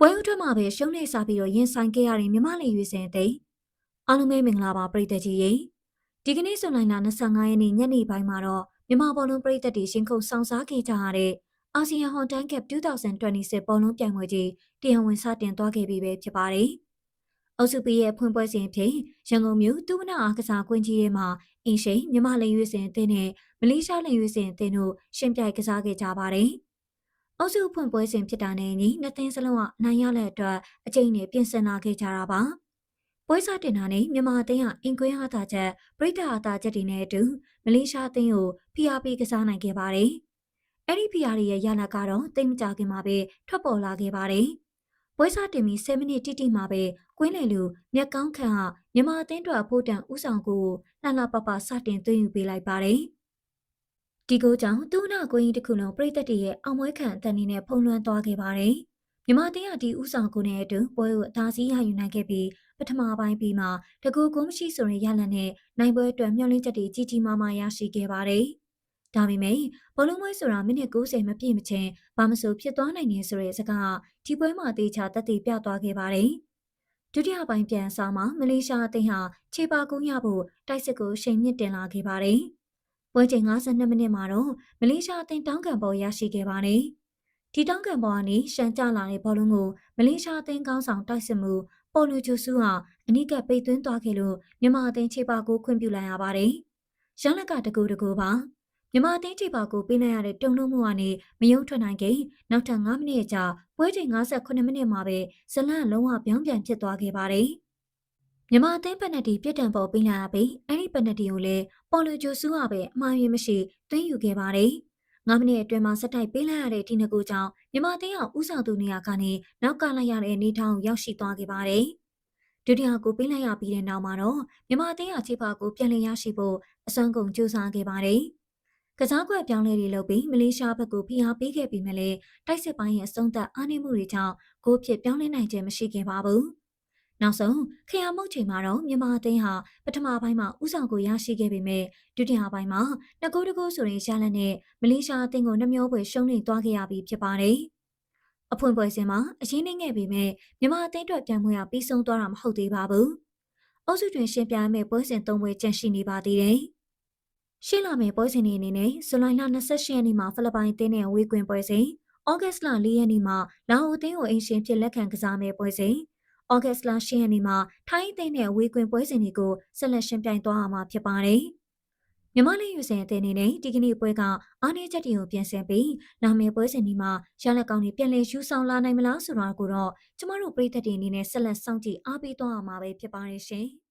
ပွဲဥထွက်မှာပဲရှုံးနေစားပြီးတော့ရင်ဆိုင်ခဲ့ရတဲ့မြမလေးရွေးစင်တဲ့အားလုံးပဲမင်္ဂလာပါပရိသတ်ကြီးရေဒီကနေ့ဇွန်လ25ရက်နေ့ညနေပိုင်းမှာတော့မြမဘောလုံးပရိသတ်တွေရှင်ခုန်ဆောင်စားခဲ့ကြရတဲ့အာဆီယံဟွန်တန်ကပ်2026ဘောလုံးပြိုင်ပွဲကြီးတရားဝင်စတင်သွားခဲ့ပြီပဲဖြစ်ပါတယ်။အုပ်စု B ရဲ့ဖွင့်ပွဲစဉ်အဖြစ်ရန်ကုန်မြို့သူဝနအားကစားကွင်းကြီးထဲမှာအင်းရှိန်မြမလေးရွေးစင်အသင်းနဲ့မလေးရှားလေးရွေးစင်အသင်းတို့ရှင်ပြိုင်ကစားခဲ့ကြပါတယ်။အုပ်စုဖွင့်ပွဲစဉ်ဖြစ်တာနဲ့ညီနှစ်သင်းစလုံးကနိုင်ရတဲ့အတွက်အကျိန်နဲ့ပြင်ဆင်လာခဲ့ကြတာပါ။ပွဲစားတင်တာနဲ့မြန်မာအသင်းကအင်ကွင်းအားသာချက်ပရိသတ်အားသာချက်တွေနဲ့အတူမလေးရှားအသင်းကိုဖိအားပေးကစားနိုင်ခဲ့ပါတယ်။အဲ့ဒီဖိအားတွေရဲ့ရလဒ်ကတော့တိတ်မကြခင်မှာပဲထွက်ပေါ်လာခဲ့ပါတယ်။ပွဲစားတင်ပြီး10မိနစ်တိတိမှာပဲကွင်းလေလူမြက်ကောင်းခန့်ကမြန်မာအသင်းတို့အဖို့တန်ဥဆောင်ကိုလှလှပပစတင်သွင်းယူပေးလိုက်ပါတယ်။ဒီကိုကြောင့်သူ့နာကိုင်းတစ်ခုလုံးပြည်သက်တရဲ့အောင်ပွဲခံအသံနဲ့ဖုံးလွှမ်းသွားခဲ့ပါတယ်။မြမတင်းကဒီဥဆောင်ကိုနဲ့အတူပွဲကိုအသာစီးရယူနိုင်ခဲ့ပြီးပထမပိုင်းပြီးမှတကူကုန်းမရှိဆိုရင်ရလန်နဲ့နိုင်ပွဲအတွက်မျှော်လင့်ချက်တွေကြီးကြီးမားမားရရှိခဲ့ပါတယ်။ဒါပေမဲ့ဘောလုံးပွဲဆိုတာမိနစ်90မပြည့်မချင်းဘာမဆိုဖြစ်သွားနိုင်နေဆိုတဲ့စကားဒီပွဲမှာတေချာတက်တည်ပြသွားခဲ့ပါတယ်။ဒုတိယပိုင်းပြန်ဆောင်မှာမလေးရှားအသင်းဟာခြေပါကုန်းရဖို့တိုက်စစ်ကိုရှိန်မြင့်တင်လာခဲ့ပါတယ်။ပွဲချိန်52မိနစ်မှာတော့မလေးရှားအသင်းတောင်းခံပေါ်ရရှိခဲ့ပါတယ်။ဒီတောင်းခံပေါ်ကနေရှမ်းကျလာတဲ့ဘောလုံးကိုမလေးရှားအသင်းကောင်းဆောင်တိုက်စစ်မှုပေါ်လူဂျိုဆူဟာအနိကပိတ်သွင်းသွားခဲ့လို့မြန်မာအသင်းခြေပါကိုခွင့်ပြုလိုက်ရပါတယ်။ရလက်ကတကူပါမြန်မာအသင်းခြေပါကိုပေးလိုက်ရတဲ့တုံ့နှုံမှုကနေမယုံထွက်နိုင်ခင်နောက်ထပ်9မိနစ်ကြာပွဲချိန်58မိနစ်မှာပဲဇလန့်လုံးဝပြောင်းပြန်ဖြစ်သွားခဲ့ပါတယ်။မြန်မာအသင်းပက်နတီပြစ်ဒဏ်ပေါ်ပေးလိုက်ရပြီးအဲ့ဒီပက်နတီကိုလည်းပေါ်လူဂျိုဆူကပဲအမှားယွင်းမရှိသွင်းယူခဲ့ပါတယ်။9မိနစ်အတွင်းမှာစက်တိုက်ပေးလိုက်ရတဲ့ဒီနှစ်ကူကြောင့်မြန်မာအသင်းကဥဆောင်သူနေရာကနေနောက်ကလိုက်ရတဲ့အနေထောင်ရောက်ရှိသွားခဲ့ပါတယ်။ဒုတိယကိုပေးလိုက်ရပြီးတဲ့နောက်မှာတော့မြန်မာအသင်းကခြေပါကိုပြန်လည်ရရှိဖို့အစွမ်းကုန်ကြိုးစားခဲ့ပါတယ်။ကစားကွက်ပြောင်းလဲတွေလုပ်ပြီးမလေးရှားဘက်ကိုဖိအားပေးခဲ့ပြီးမှလည်းတိုက်စစ်ပိုင်းရဲ့အဆုံးသတ်အားနည်းမှုတွေကြောင့်ဂိုးဖြစ်ပြောင်းလဲနိုင်ခြင်းမရှိခဲ့ပါဘူး။နောက်ဆုံးခရမုတ်ချိန်မှာတော့မြန်မာအသင်းဟာပထမပိုင်းမှာဥဆောင်ကိုရရှိခဲ့ပေမဲ့ဒုတိယပိုင်းမှာ2ဂိုးဆိုတဲ့ရလဒ်နဲ့မလေးရှားအသင်းကိုနှမျောပွဲရှုံးနိမ့်သွားခဲ့ရပြီးဖြစ်ပါတယ်။အဖွင့်ပွဲစဉ်မှာအရင်နှင်းခဲ့ပေမဲ့မြန်မာအသင်းအတွက်ပြန်မှုရပြီးဆုံးသွားတာမဟုတ်သေးပါဘူး။အုပ်စုတွင်ရှင်ပြိုင်မဲ့ပွဲစဉ်3ပွဲကျန်ရှိနေပါသေးတယ်။ရှေ့လာမယ့်ပွဲစဉ်တွေအနေနဲ့ဇူလိုင်လ28ရက်နေ့မှာဖိလစ်ပိုင်အသင်းနဲ့ဝေးကွင်းပွဲစဉ်၊ဩဂတ်စ်လ4ရက်နေ့မှာလာအိုအသင်းကိုအိမ်ရှင်ဖြစ်လက်ခံကစားမယ့်ပွဲစဉ်၊ဩဂတ်စ်လ10ရက်နေ့မှာထိုင်းအသင်းနဲ့ဝေးကွင်းပွဲစဉ်တွေကိုဆက်လက်ရှင်ပြိုင်သွားရမှာဖြစ်ပါတယ်။မြန်မာလိယူစင်အသင်းအနေနဲ့ဒီကနေ့ပွဲကအားနည်းချက်တွေကိုပြင်ဆင်ပြီးလာမယ့်ပွဲစဉ်ဒီမှာရလက်ကောင်းတွေပြန်လည်ယူဆောင်လာနိုင်မလားဆိုတာကိုတော့ကျမတို့ပြည်သက်တွေအနေနဲ့ဆက်လက်စောင့်ကြည့်အားပေးသွားရမှာပဲဖြစ်ပါတယ်ရှင်။